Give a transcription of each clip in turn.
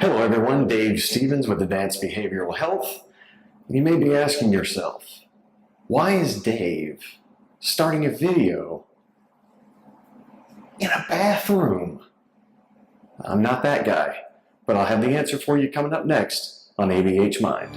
Hello everyone, Dave Stevens with Advanced Behavioral Health. You may be asking yourself, why is Dave starting a video in a bathroom? I'm not that guy, but I'll have the answer for you coming up next on ABH Mind.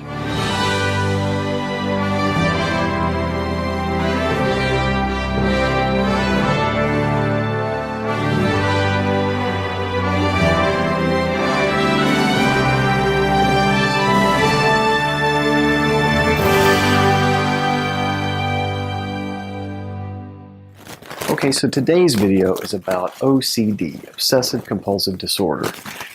Okay, so today's video is about OCD, Obsessive Compulsive Disorder.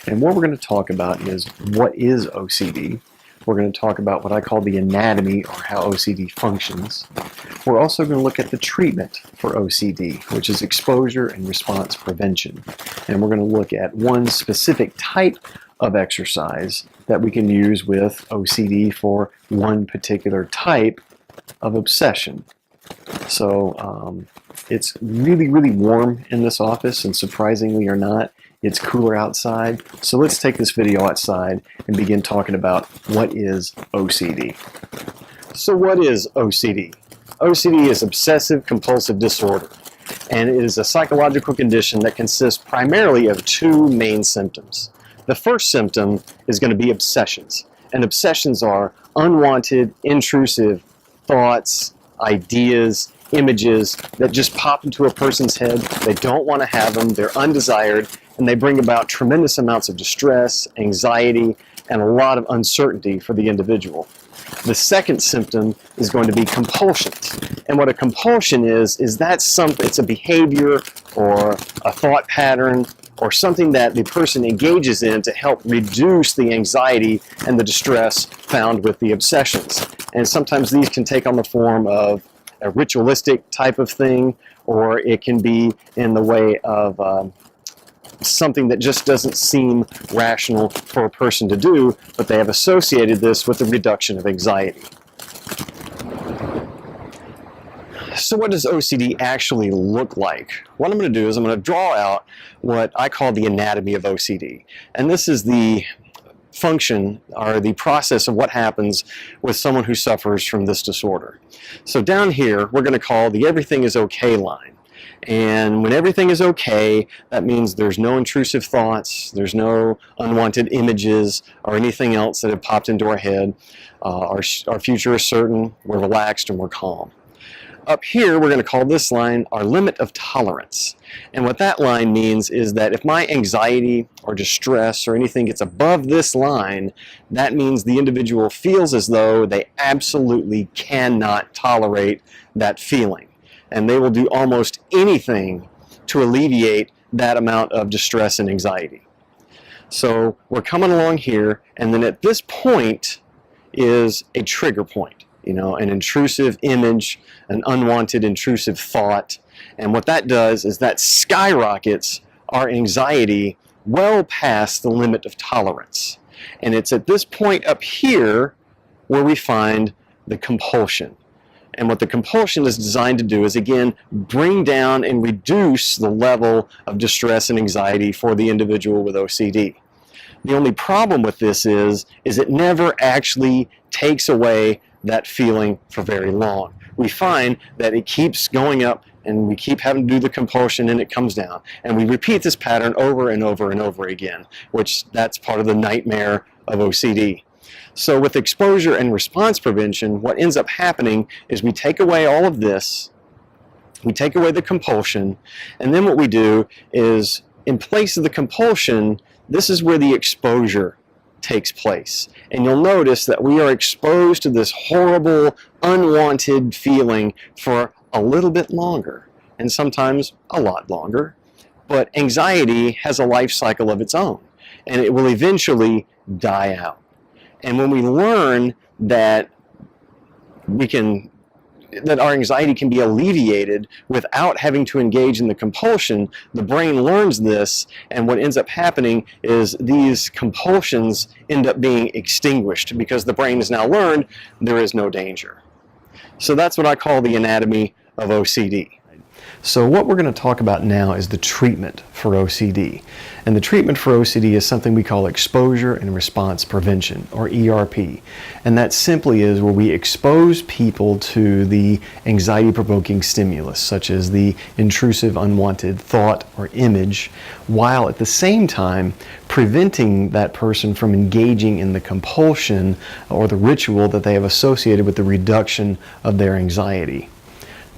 And what we're going to talk about is what is OCD. We're going to talk about what I call the anatomy or how OCD functions. We're also going to look at the treatment for OCD, which is exposure and response prevention. And we're going to look at one specific type of exercise that we can use with OCD for one particular type of obsession. So it's really, really warm in this office, and surprisingly or not, it's cooler outside. So let's take this video outside and begin talking about what is OCD. So what is OCD? OCD is Obsessive Compulsive Disorder, and it is a psychological condition that consists primarily of two main symptoms. The first symptom is going to be obsessions, and obsessions are unwanted, intrusive thoughts, ideas, images that just pop into a person's head. They don't want to have them, they're undesired, and they bring about tremendous amounts of distress, anxiety, and a lot of uncertainty for the individual. The second symptom is going to be compulsions. And what a compulsion is that it's a behavior or a thought pattern or something that the person engages in to help reduce the anxiety and the distress found with the obsessions. And sometimes these can take on the form of a ritualistic type of thing, or it can be in the way of something that just doesn't seem rational for a person to do, but they have associated this with the reduction of anxiety. So what does OCD actually look like? What I'm going to do is I'm going to draw out what I call the anatomy of OCD. And this is the function or the process of what happens with someone who suffers from this disorder. So down here, we're going to call the everything is okay line. And when everything is okay, that means there's no intrusive thoughts, there's no unwanted images or anything else that have popped into our head. Our future is certain, we're relaxed, and we're calm. Up here, we're going to call this line our limit of tolerance. And what that line means is that if my anxiety or distress or anything gets above this line, that means the individual feels as though they absolutely cannot tolerate that feeling. And they will do almost anything to alleviate that amount of distress and anxiety. So we're coming along here, and then at this point is a trigger point. You know, an intrusive image, an unwanted intrusive thought. And what that does is that skyrockets our anxiety well past the limit of tolerance. And it's at this point up here where we find the compulsion. And what the compulsion is designed to do is, again, bring down and reduce the level of distress and anxiety for the individual with OCD. The only problem with this is it never actually takes away that feeling for very long. We find that it keeps going up, and we keep having to do the compulsion, and it comes down. And we repeat this pattern over and over and over again, which that's part of the nightmare of OCD. So with exposure and response prevention, what ends up happening is we take away all of this, we take away the compulsion, and then what we do is, in place of the compulsion, this is where the exposure takes place. And you'll notice that we are exposed to this horrible, unwanted feeling for a little bit longer, and sometimes a lot longer. But anxiety has a life cycle of its own, and it will eventually die out. And when we learn that that our anxiety can be alleviated without having to engage in the compulsion, the brain learns this, and what ends up happening is these compulsions end up being extinguished because the brain has now learned there is no danger. So that's what I call the anatomy of OCD. So what we're going to talk about now is the treatment for OCD. And the treatment for OCD is something we call exposure and response prevention, or ERP. And that simply is where we expose people to the anxiety-provoking stimulus, such as the intrusive, unwanted thought or image, while at the same time preventing that person from engaging in the compulsion or the ritual that they have associated with the reduction of their anxiety.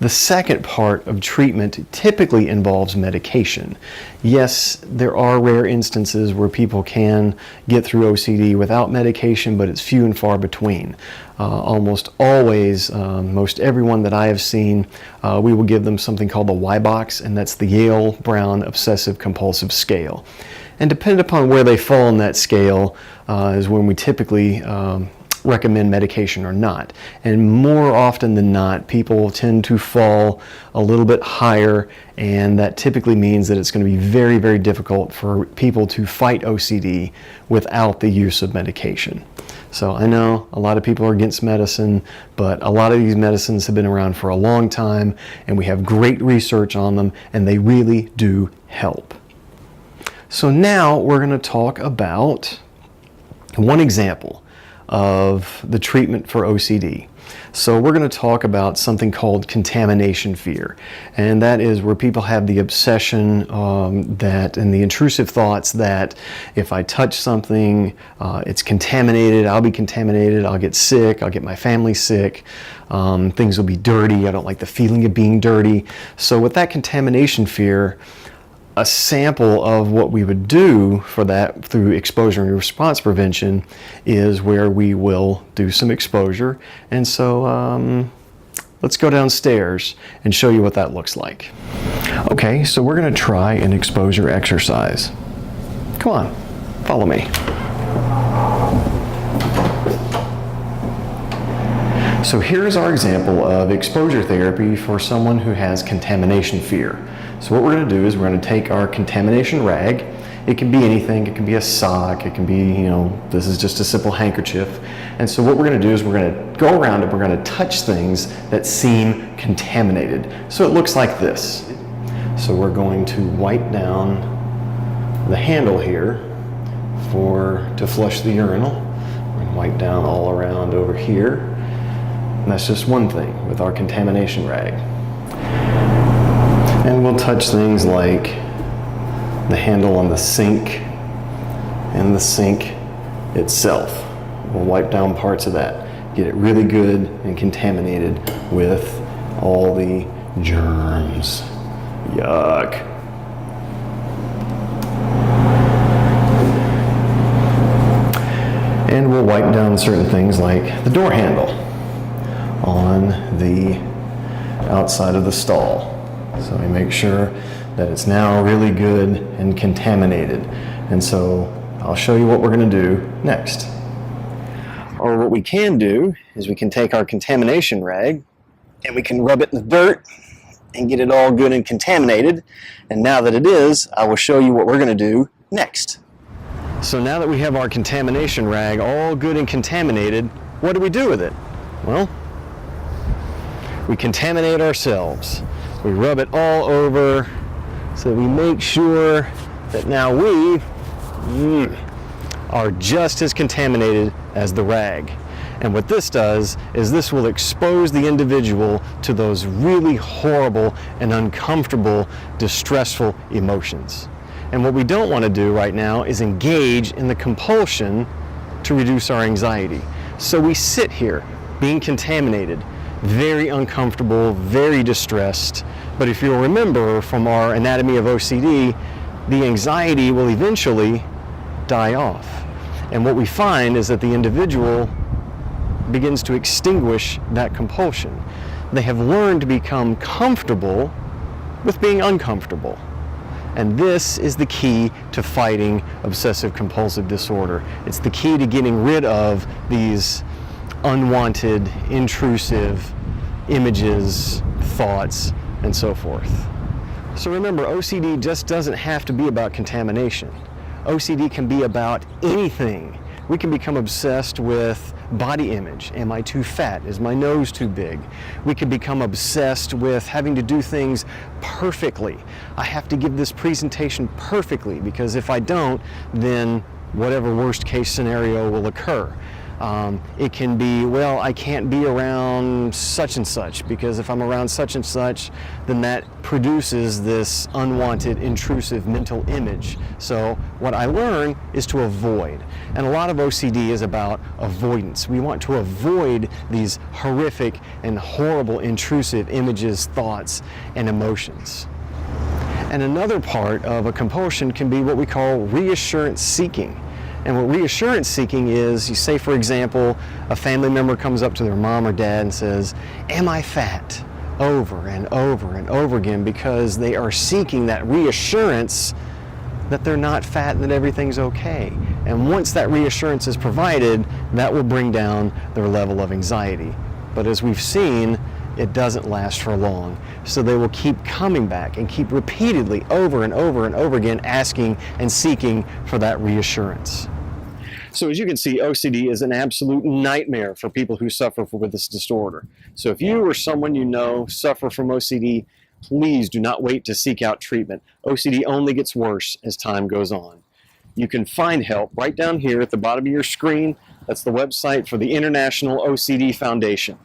The second part of treatment typically involves medication. Yes, there are rare instances where people can get through OCD without medication, but it's few and far between. Almost always, most everyone that I have seen, we will give them something called the Y-BOCS, and that's the Yale-Brown Obsessive Compulsive Scale. And depending upon where they fall on that scale is when we typically recommend medication or not. And more often than not, people tend to fall a little bit higher, and that typically means that it's going to be very, very difficult for people to fight OCD without the use of medication. So I know a lot of people are against medicine, but a lot of these medicines have been around for a long time, and we have great research on them, and they really do help. So now we're going to talk about one example of the treatment for OCD. So we're going to talk about something called contamination fear, and that is where people have the obsession and the intrusive thoughts that if I touch something, it's contaminated, I'll be contaminated, I'll get sick, I'll get my family sick, things will be dirty, I don't like the feeling of being dirty. So with that contamination fear, a sample of what we would do for that through exposure and response prevention is where we will do some exposure. And so let's go downstairs and show you what that looks like. Okay, so we're going to try an exposure exercise. Come on, follow me. So here's our example of exposure therapy for someone who has contamination fear. So what we're going to do is we're going to take our contamination rag. It can be anything. It can be a sock. It can be, this is just a simple handkerchief. And so what we're going to do is we're going to go around and we're going to touch things that seem contaminated. So it looks like this. So we're going to wipe down the handle here to flush the urinal. We're going to wipe down all around over here. And that's just one thing with our contamination rag. And we'll touch things like the handle on the sink and the sink itself. We'll wipe down parts of that, get it really good and contaminated with all the germs. Yuck. And we'll wipe down certain things like the door handle on the outside of the stall. So we make sure that it's now really good and contaminated. And so I'll show you what we're going to do next. Or what we can do is we can take our contamination rag and we can rub it in the dirt and get it all good and contaminated. And now that it is, I will show you what we're going to do next. So now that we have our contamination rag all good and contaminated, what do we do with it? Well, we contaminate ourselves. We rub it all over so that we make sure that now we are just as contaminated as the rag. And what this does is this will expose the individual to those really horrible and uncomfortable, distressful emotions. And what we don't want to do right now is engage in the compulsion to reduce our anxiety. So we sit here being contaminated, very uncomfortable, very distressed. But if you'll remember from our anatomy of OCD, the anxiety will eventually die off. And what we find is that the individual begins to extinguish that compulsion. They have learned to become comfortable with being uncomfortable. And this is the key to fighting obsessive compulsive disorder. It's the key to getting rid of these unwanted, intrusive images, thoughts, and so forth. So remember, OCD just doesn't have to be about contamination. OCD can be about anything We can become obsessed with body image. Am I too fat? Is my nose too big? We can become obsessed with having to do things perfectly. I have to give this presentation perfectly, because if I don't, then whatever worst case scenario will occur. It can be, well, I can't be around such and such, because if I'm around such and such, then that produces this unwanted, intrusive mental image. So what I learn is to avoid. And a lot of OCD is about avoidance. We want to avoid these horrific and horrible, intrusive images, thoughts, and emotions. And another part of a compulsion can be what we call reassurance seeking. And what reassurance seeking is, you say, for example, a family member comes up to their mom or dad and says, "Am I fat?" over and over and over again, because they are seeking that reassurance that they're not fat and that everything's okay. And once that reassurance is provided, that will bring down their level of anxiety. But as we've seen, it doesn't last for long. So they will keep coming back and keep repeatedly over and over and over again asking and seeking for that reassurance. So as you can see, OCD is an absolute nightmare for people who suffer with this disorder. So if you or someone you know suffer from OCD, please do not wait to seek out treatment. OCD only gets worse as time goes on. You can find help right down here at the bottom of your screen. That's the website for the International OCD Foundation.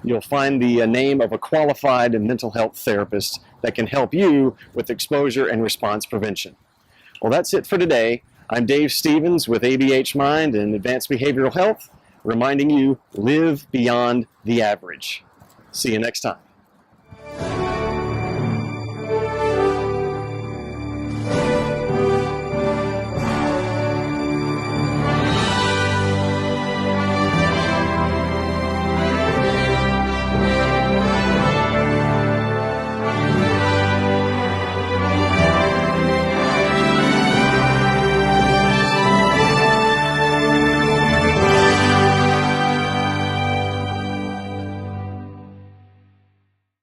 You'll find the name of a qualified mental health therapist that can help you with exposure and response prevention. Well, that's it for today. I'm Dave Stevens with ABH Mind and Advanced Behavioral Health, reminding you, live beyond the average. See you next time.